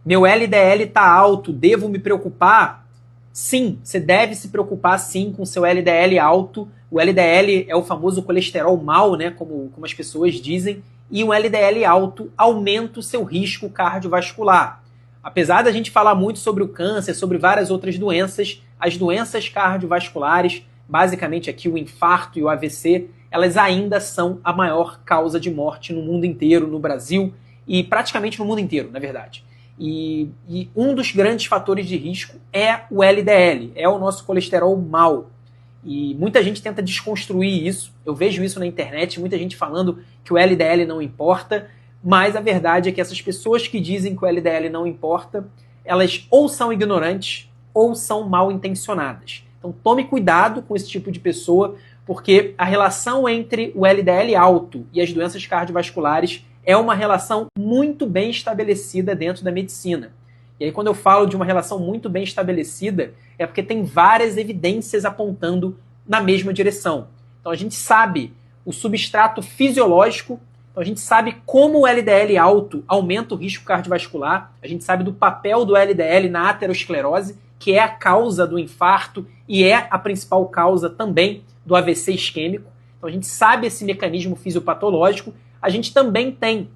Meu LDL está alto, devo me preocupar? Sim, você deve se preocupar sim com seu LDL alto. O LDL é o famoso colesterol mau, né, como as pessoas dizem, e um LDL alto aumenta o seu risco cardiovascular. Apesar da gente falar muito sobre o câncer, sobre várias outras doenças, as doenças cardiovasculares, basicamente aqui o infarto e o AVC, elas ainda são a maior causa de morte no mundo inteiro, no Brasil e praticamente no mundo inteiro, na verdade. E um dos grandes fatores de risco é o LDL, é o nosso colesterol mau. E muita gente tenta desconstruir isso, eu vejo isso na internet, muita gente falando que o LDL não importa, mas a verdade é que essas pessoas que dizem que o LDL não importa, elas ou são ignorantes ou são mal intencionadas. Então tome cuidado com esse tipo de pessoa, porque a relação entre o LDL alto e as doenças cardiovasculares é uma relação muito bem estabelecida dentro da medicina. E aí quando eu falo de uma relação muito bem estabelecida, é porque tem várias evidências apontando na mesma direção. Então a gente sabe o substrato fisiológico, então a gente sabe como o LDL alto aumenta o risco cardiovascular, a gente sabe do papel do LDL na aterosclerose, que é a causa do infarto e é a principal causa também do AVC isquêmico. Então a gente sabe esse mecanismo fisiopatológico. A gente também tem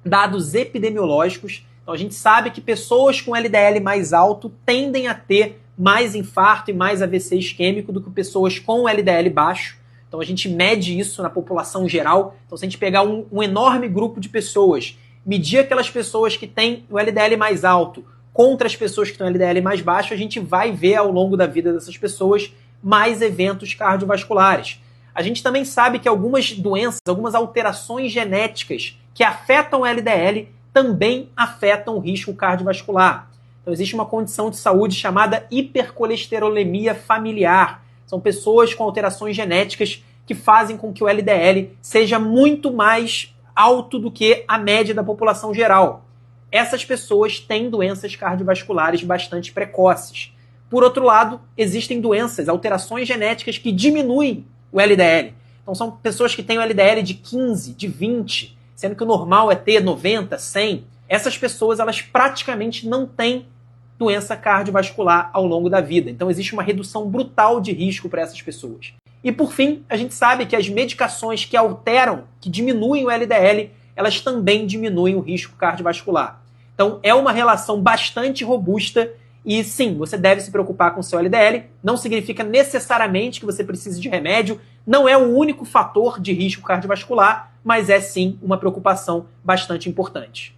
dados epidemiológicos. Então a gente sabe que pessoas com LDL mais alto tendem a ter mais infarto e mais AVC isquêmico do que pessoas com LDL baixo. Então a gente mede isso na população geral. Então se a gente pegar um enorme grupo de pessoas, medir aquelas pessoas que têm o LDL mais alto contra as pessoas que têm o LDL mais baixo, a gente vai ver ao longo da vida dessas pessoas mais eventos cardiovasculares. A gente também sabe que algumas doenças, algumas alterações genéticas que afetam o LDL também afetam o risco cardiovascular. Então existe uma condição de saúde chamada hipercolesterolemia familiar. São pessoas com alterações genéticas que fazem com que o LDL seja muito mais alto do que a média da população geral. Essas pessoas têm doenças cardiovasculares bastante precoces. Por outro lado, existem doenças, alterações genéticas que diminuem o LDL. Então são pessoas que têm o LDL de 15, de 20, sendo que o normal é ter 90, 100. Essas pessoas, elas praticamente não têm doença cardiovascular ao longo da vida. Então existe uma redução brutal de risco para essas pessoas. E por fim, a gente sabe que as medicações que alteram, que diminuem o LDL, elas também diminuem o risco cardiovascular. Então é uma relação bastante robusta e sim, você deve se preocupar com o seu LDL. Não significa necessariamente que você precise de remédio, não é o único fator de risco cardiovascular, mas é sim uma preocupação bastante importante.